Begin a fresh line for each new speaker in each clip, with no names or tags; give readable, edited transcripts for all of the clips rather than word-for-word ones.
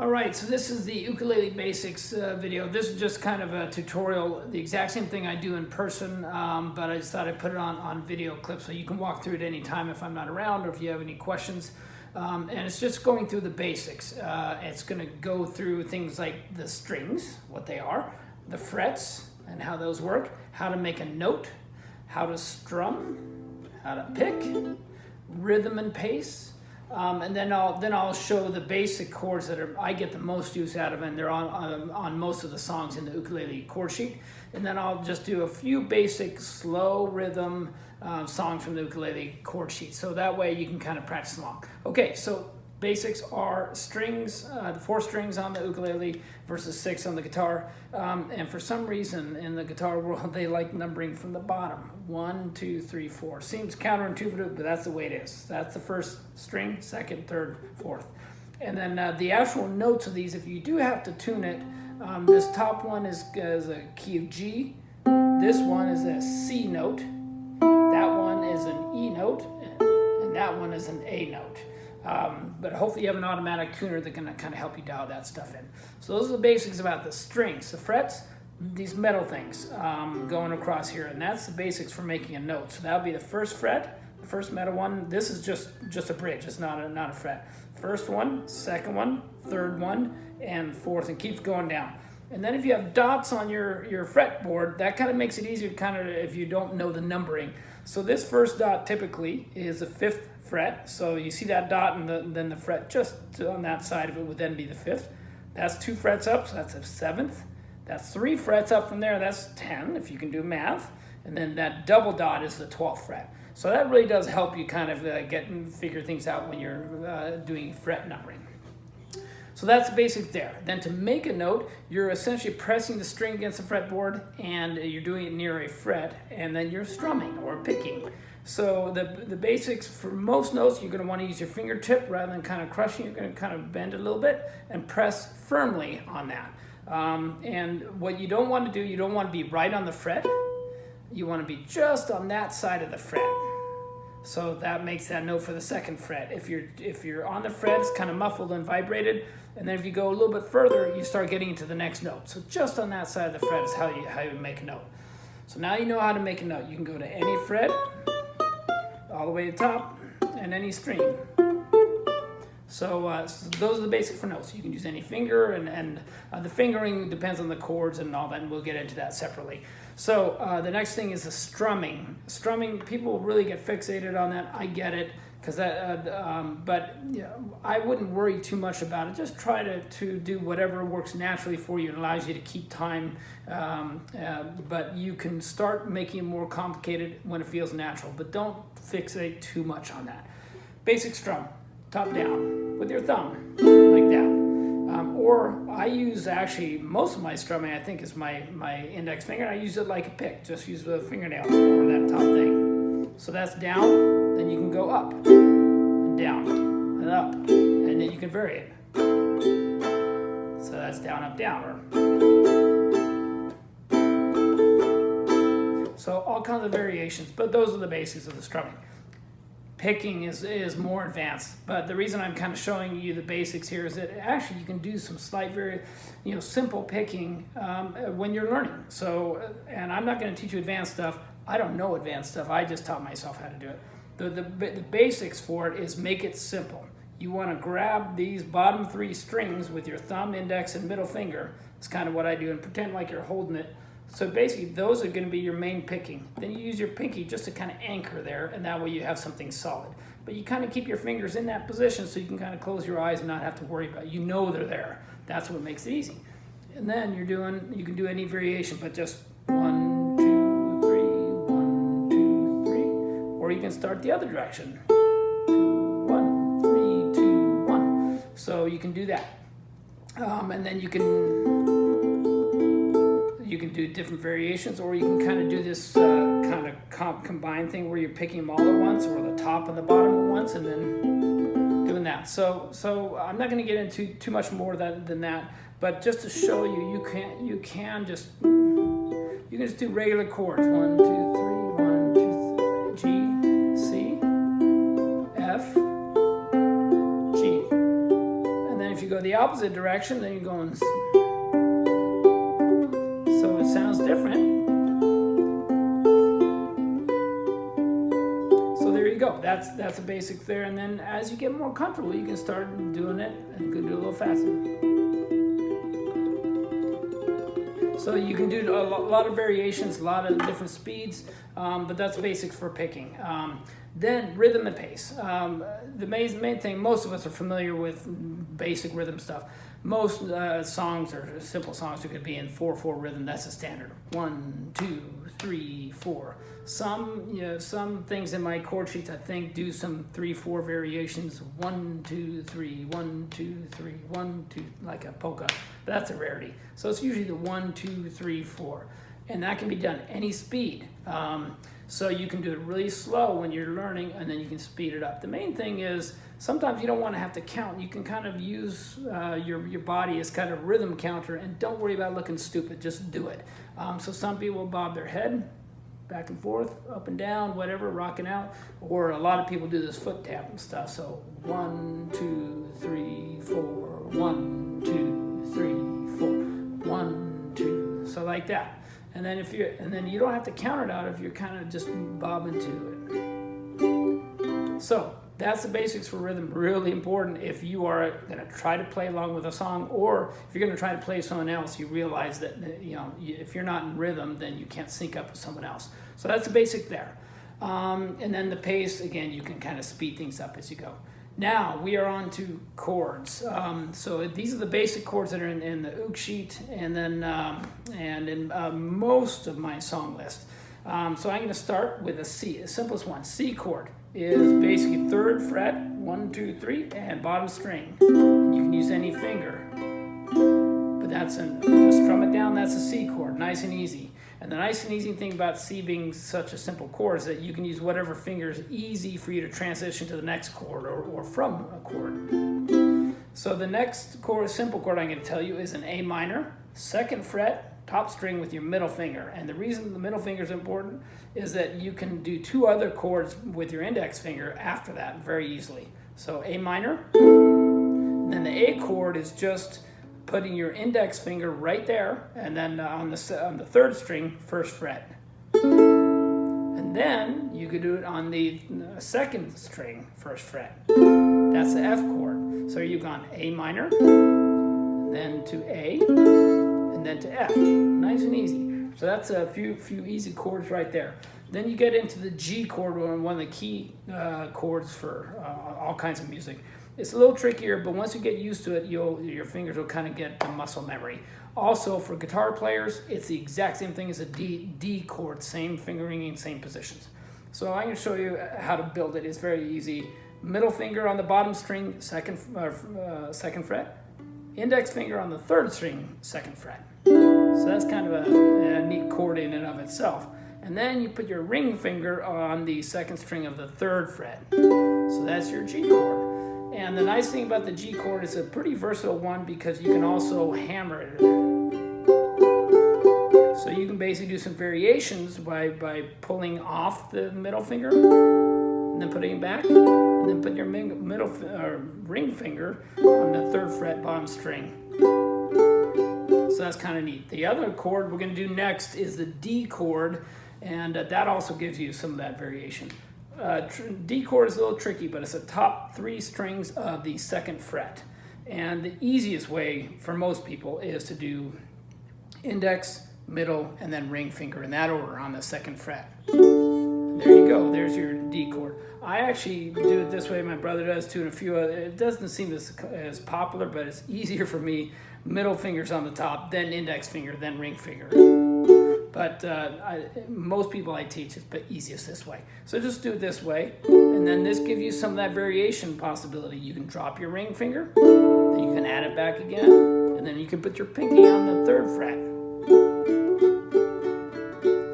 All right, so this is the ukulele basics video. This is just kind of a tutorial, the exact same thing I do in person, but I just thought I'd put it on video clip so you can walk through it anytime if I'm not around or if you have any questions. And it's just going through the basics. It's going to go through things like the strings, what they are, the frets and how those work, how to make a note, how to strum, how to pick, rhythm and pace. And then I'll show the basic chords that I get the most use out of, and they're on most of the songs in the ukulele chord sheet. And then I'll just do a few basic slow rhythm songs from the ukulele chord sheet, so that way you can kind of practice along. Okay, so basics are strings, the 4 strings on the ukulele versus 6 on the guitar. And for some reason in the guitar world, they like numbering from the bottom. 1, 2, 3, 4. Seems counterintuitive, but that's the way it is. That's the first string, second, third, fourth. And then the actual notes of these, if you do have to tune it, this top one is a key of G. This one is a C note. That one is an E note. And that one is an A note. But hopefully you have an automatic tuner that can kind of help you dial that stuff in. So those are the basics about the strings, the frets, these metal things going across here, and that's the basics for making a note. So that'll be the first fret, the first metal one. This is just a bridge, it's not a fret. First one, second one, third one, and fourth, and keeps going down. And then if you have dots on your fretboard, that kind of makes it easier kind of if you don't know the numbering. So this first dot typically is the 5th fret. So you see that dot, and then the fret just on that side of it would then be the 5th. That's 2 frets up, so that's a 7th. That's 3 frets up from there, that's 10 if you can do math. And then that double dot is the 12th fret. So that really does help you kind of get and figure things out when you're doing fret numbering. So that's the basic there. Then to make a note, you're essentially pressing the string against the fretboard, and you're doing it near a fret, and then you're strumming or picking. So the basics for most notes, you're going to want to use your fingertip rather than kind of crushing. You're going to kind of bend it a little bit and press firmly on that. And what you don't want to do, you don't want to be right on the fret. You want to be just on that side of the fret. So that makes that note for the 2nd fret. If you're on the fret, it's kind of muffled and vibrated. And then if you go a little bit further, you start getting into the next note. So just on that side of the fret is how you make a note. So now you know how to make a note. You can go to any fret, all the way to the top, and any string. So those are the basics for notes. You can use any finger, and the fingering depends on the chords and all that, and we'll get into that separately. So the next thing is the strumming. Strumming, people really get fixated on that. I get it, because but you know, I wouldn't worry too much about it. Just try to do whatever works naturally for you and allows you to keep time. But you can start making it more complicated when it feels natural, but don't fixate too much on that. Basic strum, top down, with your thumb, like that. Or I use actually most of my strumming, I think, is my index finger. I use it like a pick, just use the fingernail or that top thing. So that's down, then you can go up, and down, and up, and then you can vary it. So that's down, up, down. So all kinds of variations, but those are the basics of the strumming. Picking is more advanced, but the reason I'm kind of showing you the basics here is that actually you can do some slight, simple picking when you're learning. So, and I'm not going to teach you advanced stuff. I don't know advanced stuff. I just taught myself how to do it. The basics for it is make it simple. You want to grab these bottom 3 strings with your thumb, index, and middle finger. It's kind of what I do, and pretend like you're holding it. So basically, those are going to be your main picking. Then you use your pinky just to kind of anchor there, and that way you have something solid. But you kind of keep your fingers in that position so you can kind of close your eyes and not have to worry about it. You know they're there. That's what makes it easy. And then you can do any variation, but just 1, 2, 3, 1, 2, 3. Or you can start the other direction. 2, 1, 3, 2, 1. So you can do that. And then you can do different variations, or you can kind of do this kind of combined thing where you're picking them all at once, or the top and the bottom at once, and then doing that. So I'm not going to get into too much more than that, but just to show you, you can just do regular chords. 1, 2, 3, 1, 2, 3, G, C, F, G, and then if you go the opposite direction, then you're going, so it sounds different. So there you go. That's a basic there. And then as you get more comfortable, you can start doing it, and you can do it a little faster. So you can do a lot of variations, a lot of different speeds, but that's basics for picking. Then rhythm and pace. The main thing, most of us are familiar with basic rhythm stuff. Most songs or simple songs, it could be in 4/4 rhythm. That's the standard. 1, 2, 3, 4. Some things in my chord sheets, I think, do some 3/4 variations. 1, 2, 3, 1, 2, 3, 1, 2, like a polka. That's a rarity. So it's usually the 1, 2, 3, 4, and that can be done any speed. So you can do it really slow when you're learning, and then you can speed it up. The main thing is sometimes you don't want to have to count. You can kind of use your body as kind of rhythm counter, and don't worry about looking stupid. Just do it. So some people bob their head back and forth, up and down, whatever, rocking out. Or a lot of people do this foot tap and stuff. So 1, 2, 3, 4, 1, 2, 3, 4, 1, 2. So like that. And then you don't have to count it out if you're kind of just bobbing to it. So that's the basics for rhythm. Really important if you are going to try to play along with a song, or if you're going to try to play someone else, you realize that if you're not in rhythm, then you can't sync up with someone else. So that's the basic there. And then the pace, again, you can kind of speed things up as you go. Now we are on to chords. So these are the basic chords that are in the uk sheet, and then and in most of my song list. So I'm going to start with a C, the simplest one. C chord is basically 3rd fret, 1, 2, 3, and bottom string. And you can use any finger, but just strum it down. That's a C chord, nice and easy. And the nice and easy thing about C being such a simple chord is that you can use whatever finger is easy for you to transition to the next chord or from a chord. So the next chord, simple chord I'm going to tell you, is an A minor, 2nd fret, top string with your middle finger. And the reason the middle finger is important is that you can do 2 other chords with your index finger after that very easily. So A minor, then the A chord is just putting your index finger right there, and then on the 3rd string, 1st fret. And then you could do it on the 2nd string, 1st fret. That's the F chord. So you've gone A minor, then to A, and then to F. Nice and easy. So that's a few easy chords right there. Then you get into the G chord, one of the key chords for all kinds of music. It's a little trickier, but once you get used to it, your fingers will kind of get the muscle memory. Also, for guitar players, it's the exact same thing as a D chord, same fingering and same positions. So I'm going to show you how to build it. It's very easy. Middle finger on the bottom string, 2nd fret. Index finger on the 3rd string, 2nd fret. So that's kind of a neat chord in and of itself. And then you put your ring finger on the 2nd string of the 3rd fret. So that's your G chord. And the nice thing about the G chord is a pretty versatile one because you can also hammer it. So you can basically do some variations by pulling off the middle finger, and then putting it back, and then put your ring finger on the 3rd fret bottom string. So that's kind of neat. The other chord we're going to do next is the D chord, and that also gives you some of that variation. D chord is a little tricky, but it's the top 3 strings of the 2nd fret. And the easiest way for most people is to do index, middle, and then ring finger in that order on the 2nd fret. And there you go, there's your D chord. I actually do it this way, my brother does too, and a few other. It doesn't seem as popular, but it's easier for me. Middle finger's on the top, then index finger, then ring finger. But most people I teach, it's the easiest this way. So just do it this way, and then this gives you some of that variation possibility. You can drop your ring finger, then you can add it back again, and then you can put your pinky on the 3rd fret.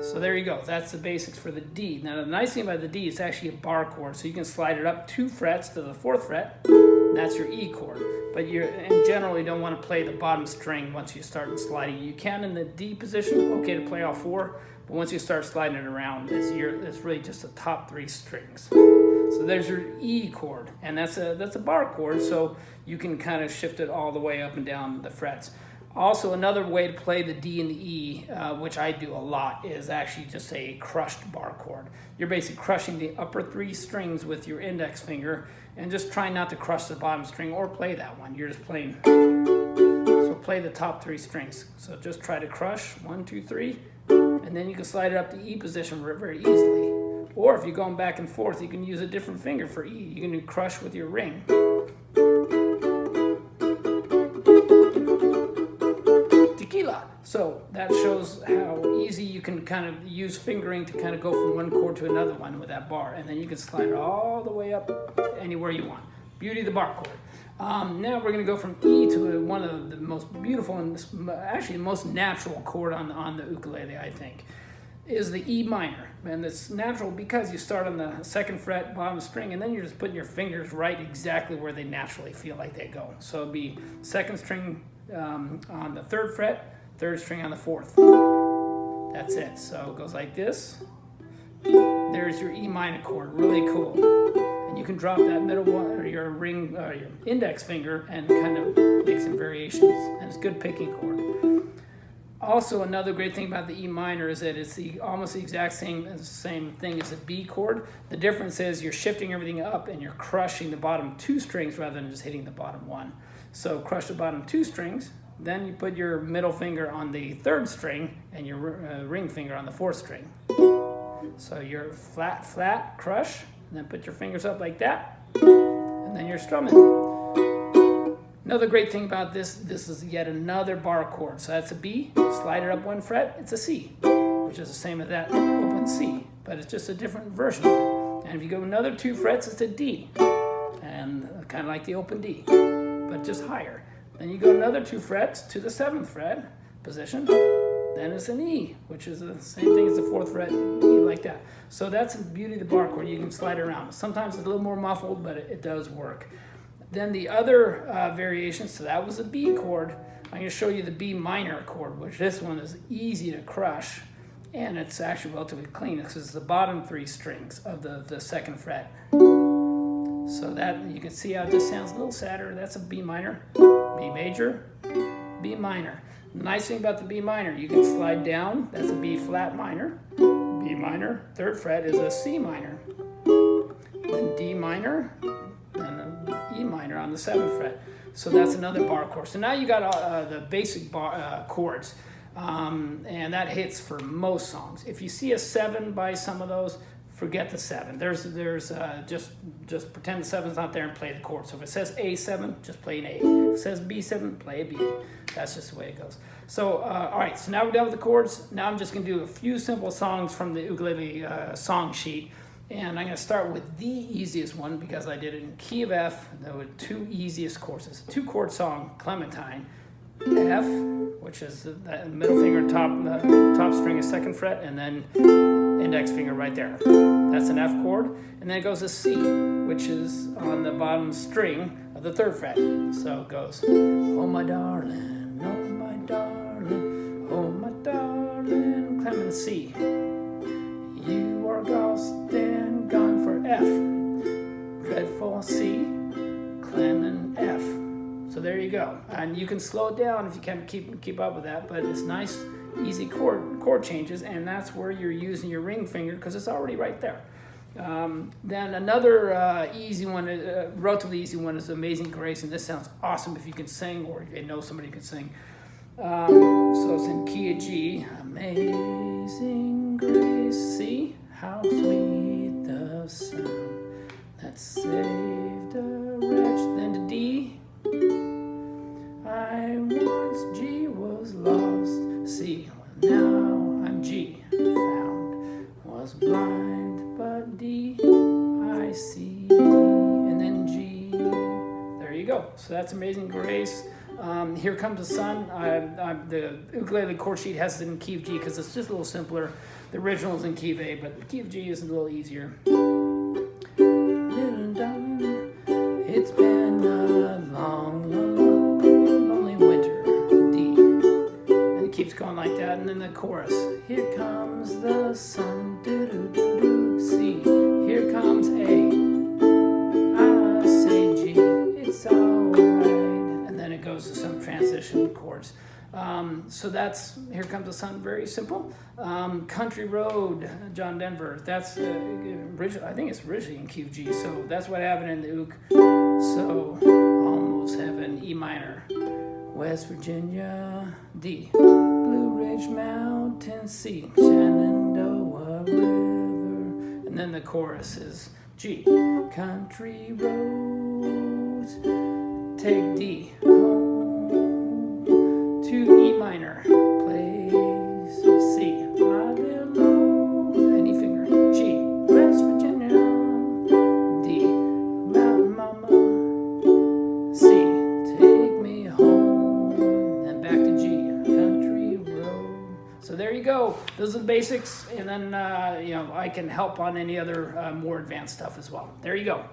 So there you go. That's the basics for the D. Now the nice thing about the D, it's actually a bar chord, so you can slide it up 2 frets to the 4th fret. And that's your E chord. But in general, you don't want to play the bottom string once you start sliding. You can in the D position, okay, to play all 4, but once you start sliding it around, it's really just the top 3 strings. So there's your E chord, and that's a bar chord, so you can kind of shift it all the way up and down the frets. Also, another way to play the D and the E, which I do a lot, is actually just a crushed bar chord. You're basically crushing the upper 3 strings with your index finger, and just try not to crush the bottom string or play that one. You're just playing. So play the top 3 strings. So just try to crush 1, 2, 3, and then you can slide it up to E position very easily. Or if you're going back and forth, you can use a different finger for E. You can do crush with your ring. Tequila. So that shows how easy you can kind of use fingering to kind of go from one chord to another one with that bar. And then you can slide it all the way up anywhere you want. Beauty of the bar chord. Now we're going to go from E to one of the most beautiful and actually the most natural chord on the ukulele, I think, is the E minor. And it's natural because you start on the 2nd fret, bottom string, and then you're just putting your fingers right exactly where they naturally feel like they go. So it'll be 2nd string on the 3rd fret, 3rd string on the 4th. That's it. So it goes like this. There's your E minor chord, really cool. And you can drop that middle one, or your ring, your index finger, and kind of make some variations. And it's a good picking chord. Also, another great thing about the E minor is that it's almost the exact same thing as the B chord. The difference is you're shifting everything up and you're crushing the bottom 2 strings rather than just hitting the bottom 1. So crush the bottom 2 strings, then you put your middle finger on the 3rd string and your ring finger on the 4th string. So you're flat, flat, crush, and then put your fingers up like that, and then you're strumming. Another great thing about this is yet another bar chord. So that's a B, slide it up 1 fret, it's a C, which is the same as that open C, but it's just a different version of it. And if you go another 2 frets, it's a D, and kind of like the open D, but just higher. Then you go another 2 frets to the 7th fret position, then it's an E, which is the same thing as the 4th fret, E like that. So that's the beauty of the bar chord. You can slide it around. Sometimes it's a little more muffled, but it does work. Then the other variations, so that was a B chord. I'm going to show you the B minor chord, which this one is easy to crush, and it's actually relatively clean because it's the bottom 3 strings of the 2nd fret. So that, you can see how it just sounds a little sadder. That's a B minor, B major, B minor. The nice thing about the B minor, you can slide down, that's a B flat minor, B minor, 3rd fret is a C minor, then D minor, E minor on the 7th fret. So that's another bar chord. So now you got the basic chords, and that hits for most songs. If you see a 7 by some of those, forget the 7. There's just pretend the 7's not there and play the chord. So if it says A7, just play an A. If it says B7, play a B. That's just the way it goes. So all right, so now we're done with the chords. Now I'm just going to do a few simple songs from the ukulele song sheet. And I'm going to start with the easiest one because I did it in key of F. There were 2 easiest chords. It's a 2-chord song, Clementine. F, which is the middle finger, top string is 2nd fret, and then index finger right there. That's an F chord. And then it goes to C, which is on the bottom string of the 3rd fret. So it goes, oh my darling, oh my darling, oh my darling, Clement C. You are lost and gone for F. Dreadful C, Clement F. So there you go. And you can slow it down if you can keep up with that, but it's nice, easy chord changes, and that's where you're using your ring finger because it's already right there. Then another easy one, relatively easy one, is Amazing Grace, and this sounds awesome if you can sing or if you know somebody who can sing. So it's in key of G. Amazing Grace, see how sweet the sound that saved a wretch. Then to D. I once G was lost, C. Now I'm G. Found was blind, but D I see. And then G. There you go. So that's Amazing Grace. Here Comes the Sun. The ukulele chord sheet has it in key of G because it's just a little simpler. The original is in key of A, but the key of G is a little easier. Little darling, it's been a long, lonely winter. D. And it keeps going like that. And then the chorus. Here comes the sun. Do do do do. C. Here comes A. goes to some transition chords. So that's Here Comes the Sun, very simple. Country Road, John Denver, that's I think it's originally in key G, so that's what happened in the uke. So almost have an E minor. West Virginia, D. Blue Ridge Mountain, C. Shenandoah River. And then the chorus is G. Country roads, take D. Home to E minor, place C. I belong, any finger, G. West Virginia, D. Mountain Mama, C. Take me home, and back to G. Country road. So there you go. Those are the basics, and then I can help on any other more advanced stuff as well. There you go.